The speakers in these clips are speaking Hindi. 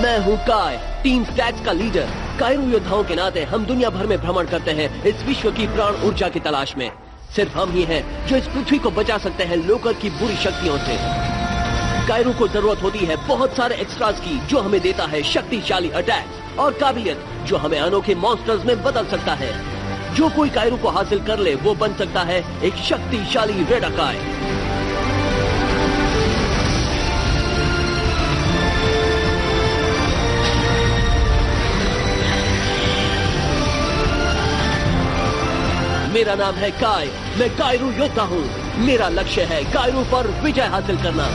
मैं हूँ काय, टीम स्टैक्स का लीडर। कायरू योद्धाओं के नाते हम दुनिया भर में भ्रमण करते हैं इस विश्व की प्राण ऊर्जा की तलाश में। सिर्फ हम ही हैं जो इस पृथ्वी को बचा सकते हैं लोकर की बुरी शक्तियों से। कायरू को जरूरत होती है बहुत सारे एक्स्ट्रास की, जो हमें देता है शक्तिशाली अटैक और काबिलियत जो हमें अनोखे मॉन्स्टर्स में बदल सकता है। जो कोई कायरू को हासिल कर ले वो बन सकता है एक शक्तिशाली रेडाकाय। मेरा नाम है काय, मैं कायरू योद्धा हूँ। मेरा लक्ष्य है कायरू पर विजय हासिल करना।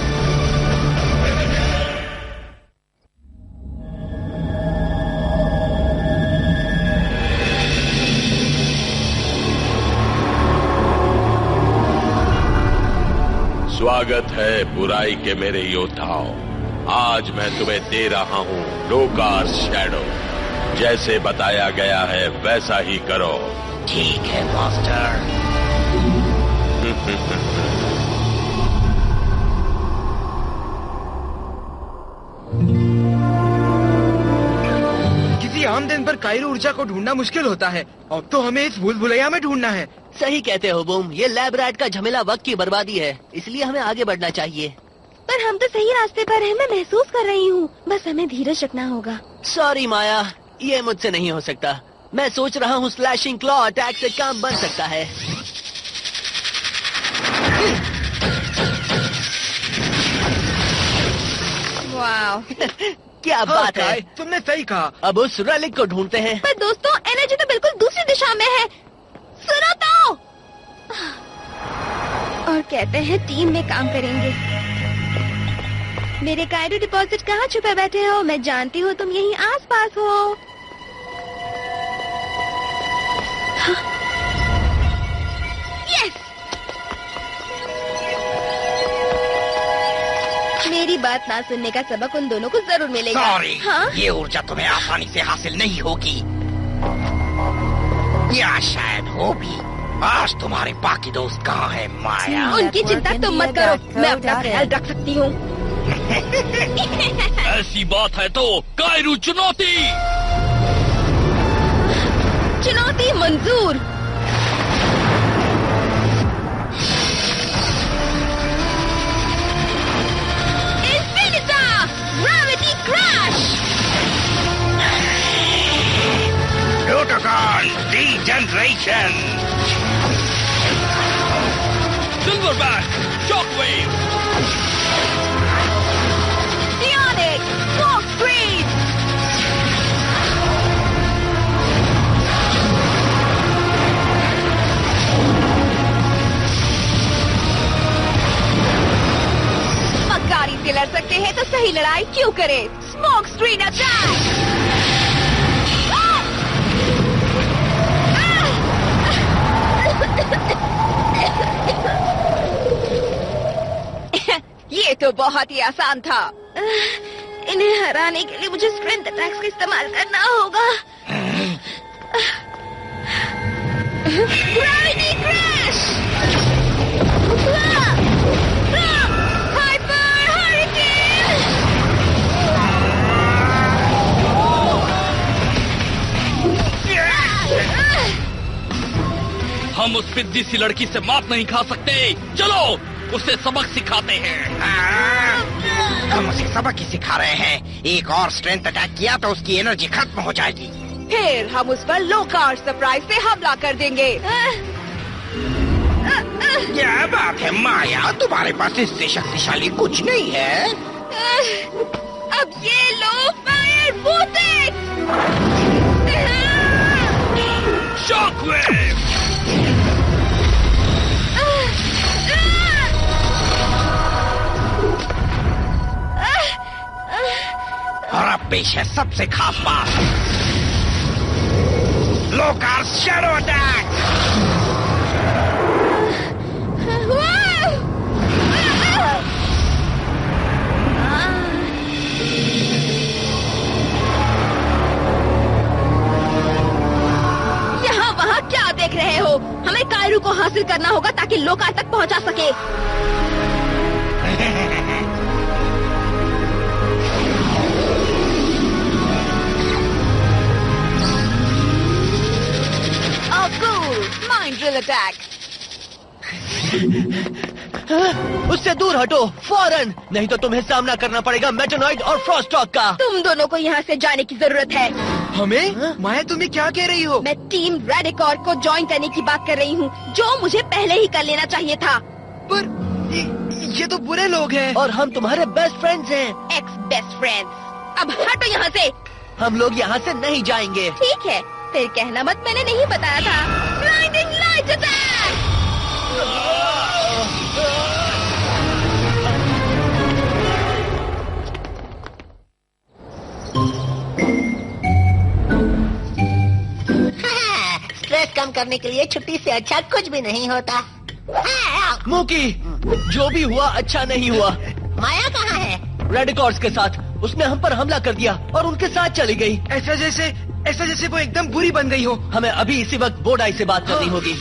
स्वागत है बुराई के मेरे योद्धाओं। आज मैं तुम्हें दे रहा हूँ लोकार शैडो। जैसे बताया गया है वैसा ही करो। ठीक है मास्टर। किसी आम दिन पर कायरू ऊर्जा को ढूंढना मुश्किल होता है। अब तो हमें इस भूल भुलैया में ढूंढना है। सही कहते हो बूम, ये लैब रैट का झमेला वक्त की बर्बादी है, इसलिए हमें आगे बढ़ना चाहिए। पर हम तो सही रास्ते पर हैं, मैं महसूस कर रही हूँ। बस हमें धीरज रखना होगा। सॉरी माया, ये मुझसे नहीं हो सकता। मैं सोच रहा हूँ स्लैशिंग क्लॉ अटैक से काम बन सकता है। वाव। क्या बात है, तुमने सही कहा। अब उस रेलिक को ढूंढते हैं। पर दोस्तों, एनर्जी तो बिल्कुल दूसरी दिशा में है। सुनो तो। और कहते हैं टीम में काम करेंगे। मेरे कायरू डिपॉजिट कहाँ छुपे बैठे हो? मैं जानती हूँ तुम यहीं आसपास हो। यस! मेरी बात ना सुनने का सबक उन दोनों को जरूर मिलेगा। सॉरी, हाँ? ये ऊर्जा तुम्हें आसानी से हासिल नहीं होगी, या शायद हो भी। आज तुम्हारे बाकी दोस्त कहाँ हैं माया? उनकी चिंता तुम मत करो, मैं अपना ख्याल रख सकती हूँ। ऐसी बात है तो कायरू चुनौती। चुनौती मंजूर। Infinita gravity crash. Protocol degeneration. Silverback shockwave. Psionic Smoke Screen। मक्कारी से लड़ सकते हैं तो सही लड़ाई क्यों करे? Smoke screen attack. ये तो बहुत ही आसान था। इन्हें हराने के लिए मुझे स्ट्रेंथ अटैक्स का इस्तेमाल करना होगा। Gravity crash. Hyper hurricane. हम उस पिद्दी सी लड़की से मात नहीं खा सकते। चलो उसे सबक सिखाते हैं। हम उसे सबक ही सिखा रहे हैं। एक और स्ट्रेंथ अटैक किया तो उसकी एनर्जी खत्म हो जाएगी। फिर हम उस पर लोकार सरप्राइज से हमला कर देंगे। क्या बात है माया, तुम्हारे पास इससे शक्तिशाली कुछ नहीं है। अब ये लो फायर बूटेक। शॉकवेव। और अब पेश है सबसे खास बात, लोकार शैडो अटैक। यहाँ वहाँ क्या देख रहे हो? हमें कायरू को हासिल करना होगा ताकि लोकार तक पहुँचा सके। Metal attack. उससे दूर हटो फौरन, नहीं तो तुम्हें सामना करना पड़ेगा मेटानॉइड और फ्रॉस्टॉक का। तुम दोनों को यहाँ से जाने की जरूरत है। हमें? माया तुम्हें क्या कह रही हो? मैं टीम रेडिकॉर्ड को ज्वाइन करने की बात कर रही हूँ, जो मुझे पहले ही कर लेना चाहिए था। पर ये तो बुरे लोग हैं। और हम तुम्हारे बेस्ट फ्रेंड्स हैं। X best friends. अब हटो यहाँ से। हम लोग यहाँ से नहीं जाएंगे। ठीक है, फिर कहना मत मैंने नहीं बताया था। Blinding light attack. स्ट्रेस कम करने के लिए छुट्टी से अच्छा कुछ भी नहीं होता। मूकी, जो भी हुआ अच्छा नहीं हुआ। माया कहाँ है? रेडिकॉर्ड्स के साथ। उसने हम पर हमला कर दिया और उनके साथ चली गई। ऐसा जैसे वो एकदम बुरी बन गई हो। हमें अभी इसी वक्त बोडाई से बात करनी होगी।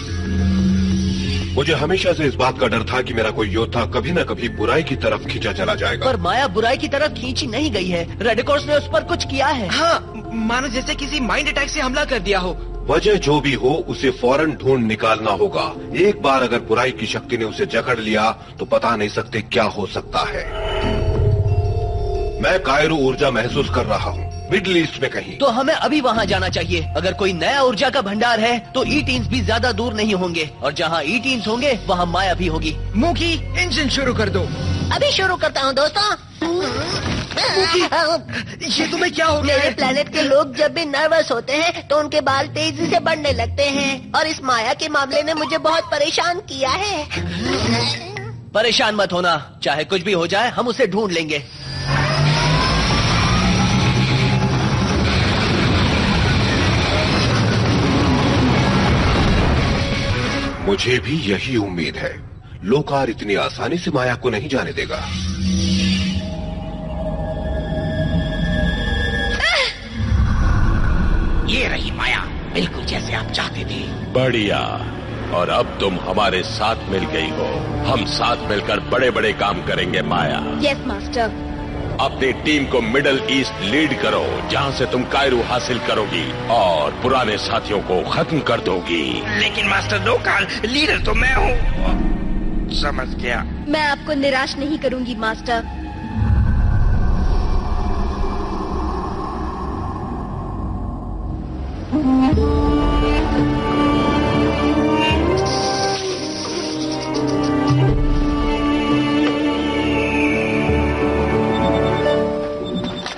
मुझे हमेशा से इस बात का डर था कि मेरा कोई योद्धा कभी न कभी बुराई की तरफ खींचा चला जाएगा। पर माया बुराई की तरफ खींची नहीं गई है। रेडिकॉर्ड्स ने उस पर कुछ किया है। हाँ, मानो जैसे किसी माइंड अटैक से हमला कर दिया हो। वजह जो भी हो उसे फौरन ढूंढ निकालना होगा। एक बार अगर बुराई की शक्ति ने उसे जकड़ लिया तो पता नहीं सकते क्या हो सकता है। मैं कायरो ऊर्जा महसूस कर रहा हूँ, मिडिल ईस्ट में कहीं। तो हमें अभी वहाँ जाना चाहिए। अगर कोई नया ऊर्जा का भंडार है तो ई-टीन्स भी ज्यादा दूर नहीं होंगे, और जहाँ ई-टीन्स होंगे वहाँ माया भी होगी। मूकी, इंजन शुरू कर दो। अभी शुरू करता हूँ दोस्तों। ये तुम्हें क्या हो गया मेरे है? प्लेनेट के लोग जब भी नर्वस होते हैं तो उनके बाल तेजी से बढ़ने लगते हैं, और इस माया के मामले ने मुझे बहुत परेशान किया है। परेशान मत होना, चाहे कुछ भी हो जाए हम उसे ढूंढ लेंगे। मुझे भी यही उम्मीद है। लोकार इतनी आसानी से माया को नहीं जाने देगा। ये रही माया, बिल्कुल जैसे आप चाहते थे। बढ़िया। और अब तुम हमारे साथ मिल गई हो। हम साथ मिलकर बड़े बड़े काम करेंगे माया। Yes master. अपनी टीम को मिडल ईस्ट लीड करो, जहाँ से तुम कायरो हासिल करोगी और पुराने साथियों को खत्म कर दोगी। लेकिन मास्टर लोकार, लीडर तो मैं हूँ। समझ गया। मैं आपको निराश नहीं करूंगी मास्टर।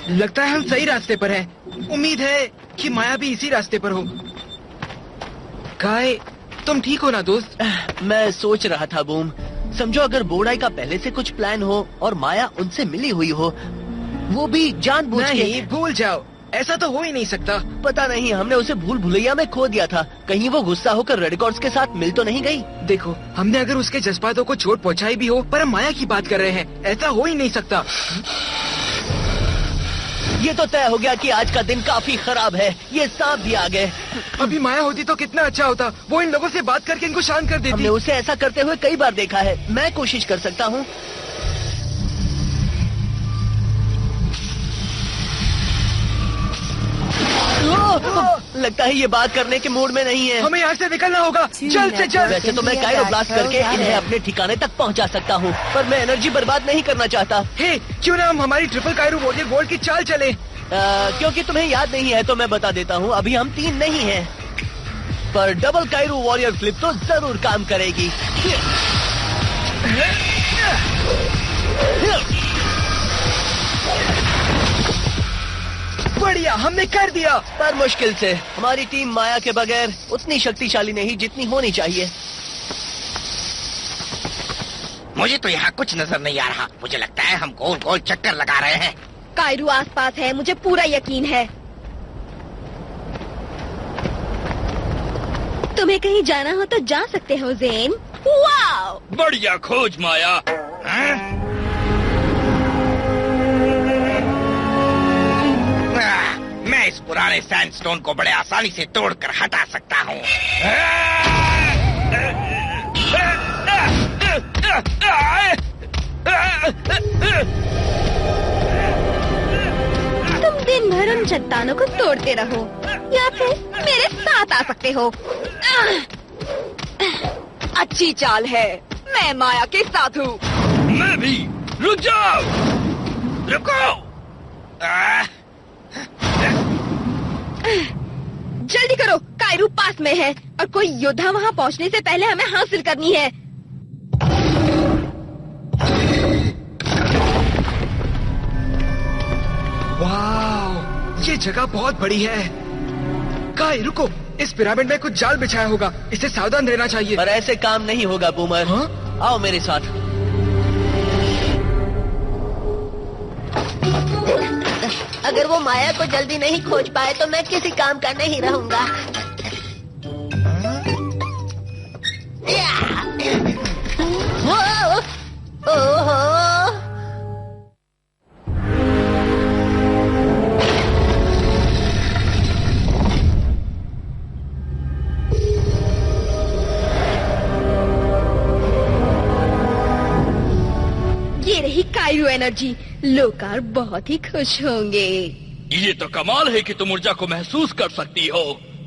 लगता है हम सही रास्ते पर हैं। उम्मीद है कि माया भी इसी रास्ते पर हो। काय, तुम ठीक हो ना दोस्त? मैं सोच रहा था बूम, समझो अगर बोडाई का पहले से कुछ प्लान हो और माया उनसे मिली हुई हो, वो भी जानबूझ के। नहीं, भूल जाओ, ऐसा तो हो ही नहीं सकता। पता नहीं, हमने उसे भूल भुलैया में खो दिया था। कहीं वो गुस्सा होकर रेडिकॉर्ड्स के साथ मिल तो नहीं गई? देखो, हमने अगर उसके जज्बातों को चोट पहुंचाई भी हो, पर हम माया की बात कर रहे हैं, ऐसा हो ही नहीं सकता। ये तो तय हो गया कि आज का दिन काफी खराब है। ये सांप भी आ गए। अभी माया होती तो कितना अच्छा होता। वो इन लोगों से बात करके इनको शांत कर देती। हमने उसे ऐसा करते हुए कई बार देखा है। मैं कोशिश कर सकता हूँ। लगता है ये बात करने के मूड में नहीं है। हमें यहाँ से निकलना होगा, जल्द से जल्द। वैसे तो मैं कायरो ब्लास्ट करके इन्हें अपने ठिकाने तक पहुँचा सकता हूँ, पर मैं एनर्जी बर्बाद नहीं करना चाहता। हे, क्यों ना हम हमारी ट्रिपल कायरो वॉरियर गोल्ड की चाल चले? क्योंकि तुम्हें याद नहीं है तो मैं बता देता हूँ, अभी हम 3 नहीं हैं, पर डबल कायरो वॉरियर फ्लिप तो जरूर काम करेगी। बढ़िया, हमने कर दिया। पर मुश्किल से। हमारी टीम माया के बगैर उतनी शक्तिशाली नहीं जितनी होनी चाहिए। मुझे तो यहाँ कुछ नजर नहीं आ रहा। मुझे लगता है हम गोल गोल चक्कर लगा रहे हैं। कायरो आसपास है, मुझे पूरा यकीन है। तुम्हें कहीं जाना हो तो जा सकते हो ज़ेन। वाओ! बढ़िया खोज माया। हाँ? मैं इस पुराने सैंडस्टोन को बड़े आसानी से तोड़कर हटा सकता हूँ। तुम दिन भर उन चट्टानों को तोड़ते रहो या फिर मेरे साथ आ सकते हो। अच्छी चाल है। मैं माया के साथ हूँ। मैं भी। रुक जाओ, रुको। जल्दी करो, कायरू पास में है और कोई योद्धा वहाँ पहुँचने से पहले हमें हासिल करनी है। वाह, ये जगह बहुत बड़ी है। काई रुको, इस पिरामिड में कुछ जाल बिछाया होगा, इससे सावधान रहना चाहिए। पर ऐसे काम नहीं होगा बूमर। हाँ? आओ मेरे साथ। अगर वो माया को जल्दी नहीं खोज पाए तो मैं किसी काम का नहीं रहूंगा। ओहो, ये रही कायरू एनर्जी। लोकार बहुत ही खुश होंगे। ये तो कमाल है कि तुम ऊर्जा को महसूस कर सकती हो।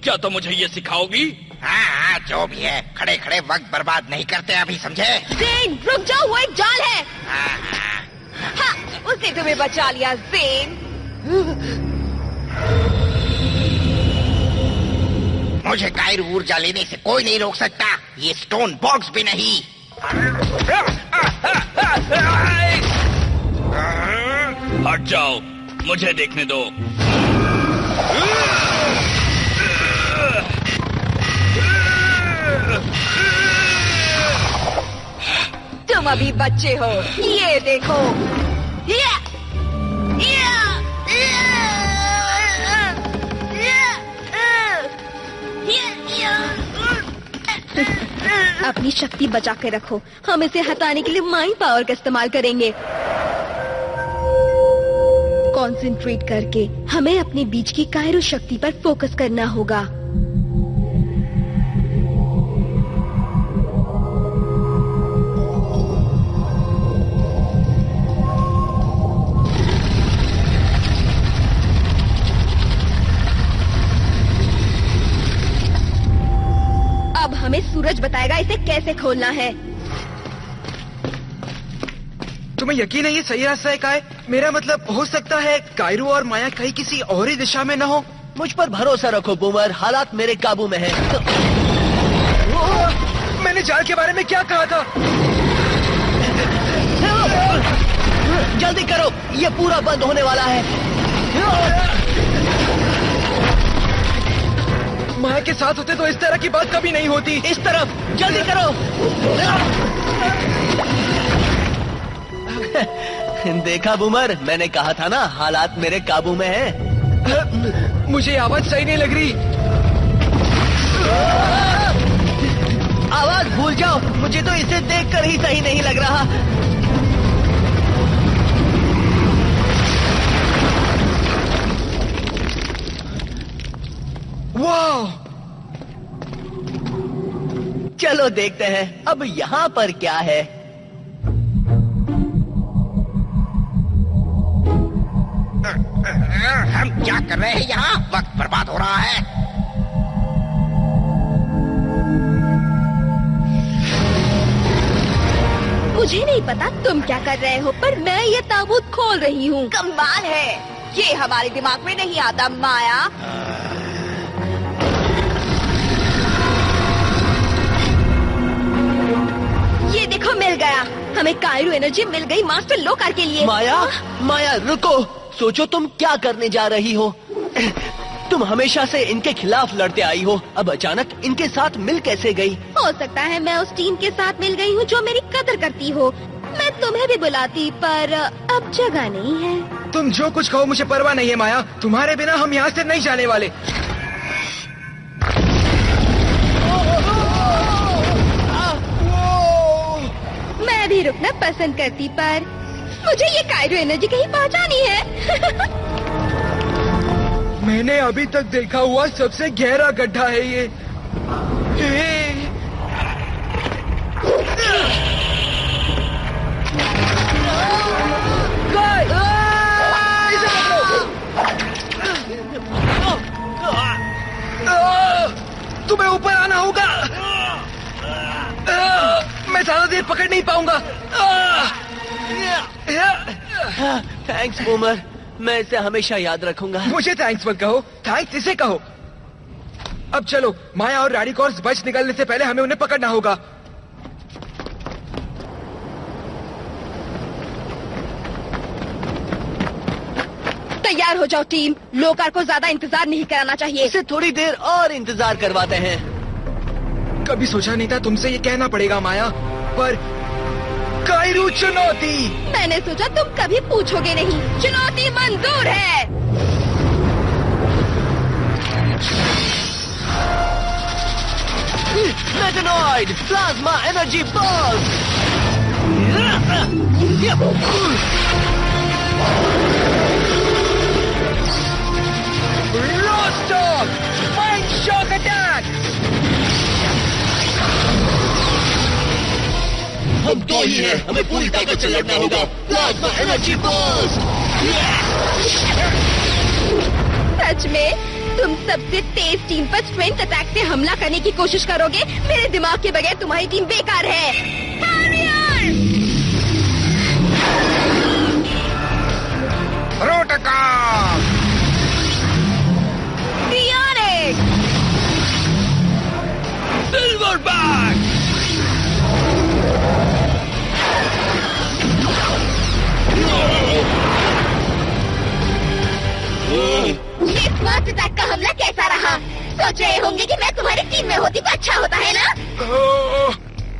क्या तुम मुझे ये सिखाओगी? हाँ, जो भी है, खड़े खड़े वक्त बर्बाद नहीं करते अभी, समझे? ज़ेन, रुक जाओ, वो एक जाल है। हाँ, हाँ, उसने तुम्हें बचा लिया ज़ेन। मुझे कायरू ऊर्जा लेने से कोई नहीं रोक सकता, ये स्टोन बॉक्स भी नहीं। हट जाओ, मुझे देखने दो। तुम अभी बच्चे हो, ये देखो। अपनी शक्ति बचा के रखो, हम इसे हटाने के लिए माइंड पावर का इस्तेमाल करेंगे। कंसंट्रेट करके हमें अपने बीच की कायरू शक्ति पर फोकस करना होगा। अब हमें सूरज बताएगा इसे कैसे खोलना है। तुम्हें यकीन है ये सही रास्ता है काय? मेरा मतलब हो सकता है कायरू और माया कहीं किसी और ही दिशा में न हो। मुझ पर भरोसा रखो बूमर, हालात मेरे काबू में है। मैंने जाल के बारे में क्या कहा था? जल्दी करो, ये पूरा बंद होने वाला है। माया के साथ होते तो इस तरह की बात कभी नहीं होती। इस तरफ, जल्दी करो। देखा बूमर, मैंने कहा था ना, हालात मेरे काबू में है। मुझे आवाज सही नहीं लग रही। आवाज भूल जाओ, मुझे तो इसे देखकर ही सही नहीं लग रहा। वाह! चलो देखते हैं अब यहाँ पर क्या है। हम क्या कर रहे हैं यहाँ? वक्त बर्बाद हो रहा है। मुझे नहीं पता तुम क्या कर रहे हो, पर मैं ये ताबूत खोल रही हूँ। कमाल है, ये हमारे दिमाग में नहीं आता माया। ये देखो, मिल गया। हमें कायरू एनर्जी मिल गई मास्टर लोकार के लिए। माया, माया रुको, सोचो तुम क्या करने जा रही हो। तुम हमेशा से इनके खिलाफ लड़ते आई हो, अब अचानक इनके साथ मिल कैसे गई? हो सकता है मैं उस टीम के साथ मिल गई हूँ जो मेरी कदर करती हो। मैं तुम्हें भी बुलाती, पर अब जगह नहीं है। तुम जो कुछ कहो मुझे परवाह नहीं है माया, तुम्हारे बिना हम यहाँ से नहीं जाने वाले। मैं भी रुकना पसंद करती, पर मुझे ये कायरू एनर्जी कहीं पहुँचानी है। मैंने अभी तक देखा हुआ सबसे गहरा गड्ढा है ये। तुम्हें ऊपर आना होगा। मैं ज्यादा देर पकड़ नहीं पाऊंगा। थैंक्स बूमर, मैं इसे हमेशा याद रखूंगा। मुझे थैंक्स मत कहो, थैंक्स इसे कहो। अब चलो, माया और रैडिकॉर्स बच निकलने से पहले हमें उन्हें पकड़ना होगा। तैयार हो जाओ टीम, लोकार को ज्यादा इंतजार नहीं कराना चाहिए। इसे थोड़ी देर और इंतजार करवाते हैं। कभी सोचा नहीं था तुमसे ये कहना पड़ेगा माया, पर कायरू चुनौती। मैंने सोचा तुम कभी पूछोगे नहीं। चुनौती मंजूर है। Metanoid plasma energy balls. Rostock mind shock attack. हम दो ही हैं, हमें पूरी ताकत से लड़ना होगा। Plasma energy balls. सच में तुम सबसे तेज टीम पर स्ट्रेंथ अटैक से हमला करने की कोशिश करोगे? मेरे दिमाग के बगैर तुम्हारी टीम बेकार है। रोटकार सिल्वर बैक। ये स्मार्ट अटैक का हमला कैसा रहा? सोच रहे होंगे कि मैं तुम्हारी टीम में होती तो अच्छा होता है ना?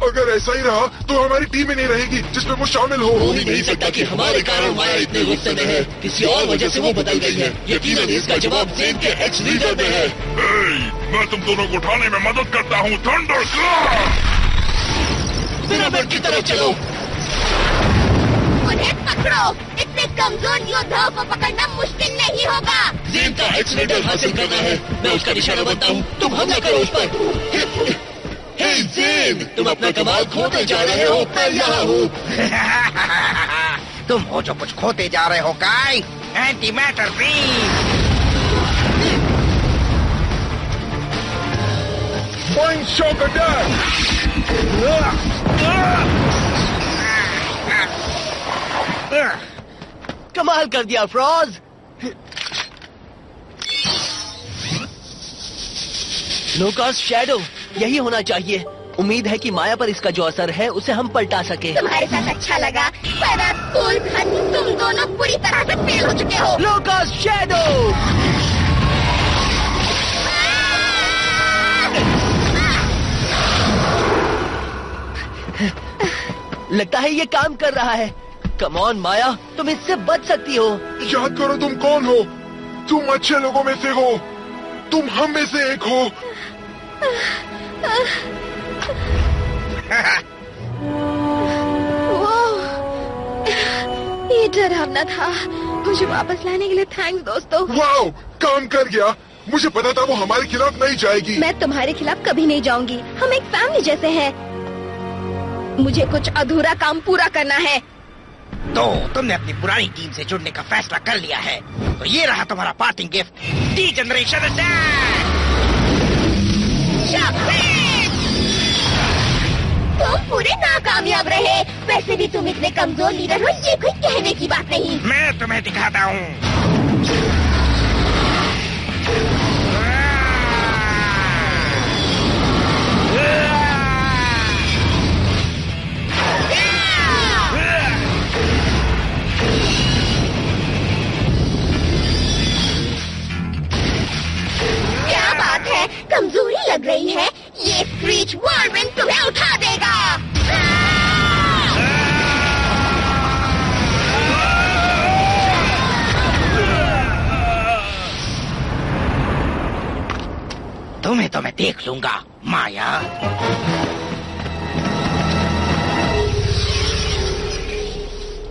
अगर ऐसा ही रहा तो हमारी टीम ही नहीं रहेगी जिसमें वो शामिल हो ही नहीं सकता कि हमारे कारण माया इतने गुस्से में है। किसी और वजह से वो बदल गई है। यकीनन इसका जवाब जेन के एक्स लीडर में है। मैं तुम दोनों को उठाने में मदद करता हूँ। Thunder clash. पिरामिड की तरफ चलो। उन्हें पकड़ो। इतने कमजोर योद्धाओं को पकड़ना मुश्किल नहीं होगा। जेन का एक्स लीडर हासिल करना है। मैं उसका निशाना बनता हूँ, तुम हमला करो उस पर। हे जेन, तुम अपना कमाल खोते जा रहे हो, मैं यहाँ हूँ। तुम हो जो कुछ खोते जा रहे हो काय। Anti matter beam. Mind shock attack. कमाल कर दिया फ्रॉज। लोकास शैडो, यही होना चाहिए। उम्मीद है कि माया पर इसका जो असर है उसे हम पलटा सके। तुम्हारे साथ अच्छा लगा, पर अब तुम दोनों पूरी तरह से फेल हो चुके हो। Lucas shadow. लगता है ये काम कर रहा है। कम ऑन माया, तुम इससे बच सकती हो। याद करो तुम कौन हो। तुम अच्छे लोगों में से हो। तुम हम में से एक हो। ये डरावना था। मुझे वापस लाने के लिए थैंक्स दोस्तों। वाओ, काम कर गया। मुझे पता था वो हमारे खिलाफ नहीं जाएगी। मैं तुम्हारे खिलाफ कभी नहीं जाऊंगी। हम एक फैमिली जैसे हैं। मुझे कुछ अधूरा काम पूरा करना है। तो तुमने अपनी पुरानी टीम से जुड़ने का फैसला कर लिया है, तो ये रहा तुम्हारा parting gift. Degeneration attack. तुम पूरे नाकामयाब रहे। वैसे भी तुम इतने कमजोर लीडर हो, ये कोई कहने की बात नहीं। मैं तुम्हें दिखाता हूँ। क्या बात है, कमजोरी लग रही है। ये स्क्रीच व्हर्लविंड तुम्हें उठा देगा। तुम्हें तो मैं देख लूंगा माया।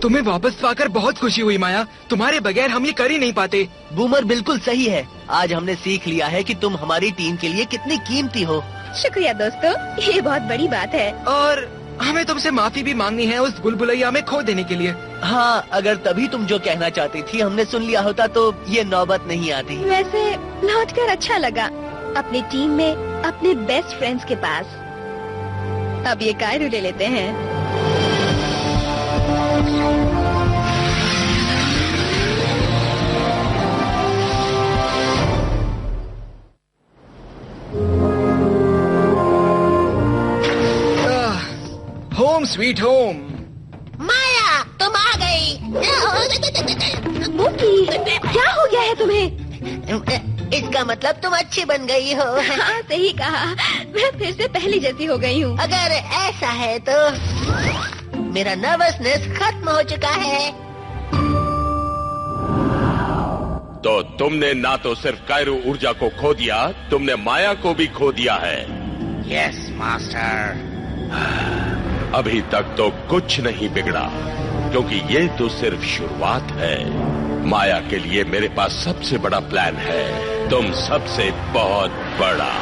तुम्हें वापस पाकर बहुत खुशी हुई माया। तुम्हारे बगैर हम ये कर ही नहीं पाते। बूमर बिल्कुल सही है। आज हमने सीख लिया है कि तुम हमारी टीम के लिए कितनी कीमती हो। शुक्रिया दोस्तों, ये बहुत बड़ी बात है। और हमें तुमसे माफी भी मांगनी है उस बुलबुलैया में खो देने के लिए। हाँ, अगर तभी तुम जो कहना चाहती थी हमने सुन लिया होता तो ये नौबत नहीं आती। वैसे लौटकर अच्छा लगा, अपनी टीम में अपने बेस्ट फ्रेंड्स के पास। अब ये कायरू ले लेते हैं। Home sweet home. माया तुम आ गई। मोकी, क्या हो गया है तुम्हें? इसका मतलब तुम अच्छी बन गई हो। हाँ सही कहा, मैं फिर से पहली जैसी हो गई हूँ। अगर ऐसा है तो मेरा नर्वसनेस खत्म हो चुका है। तो तुमने ना तो सिर्फ कायरू ऊर्जा को खो दिया, तुमने माया को भी खो दिया है। Yes master. अभी तक तो कुछ नहीं बिगड़ा, क्योंकि ये तो सिर्फ शुरुआत है। माया के लिए मेरे पास सबसे बड़ा प्लान है, तुम सबसे बहुत बड़ा।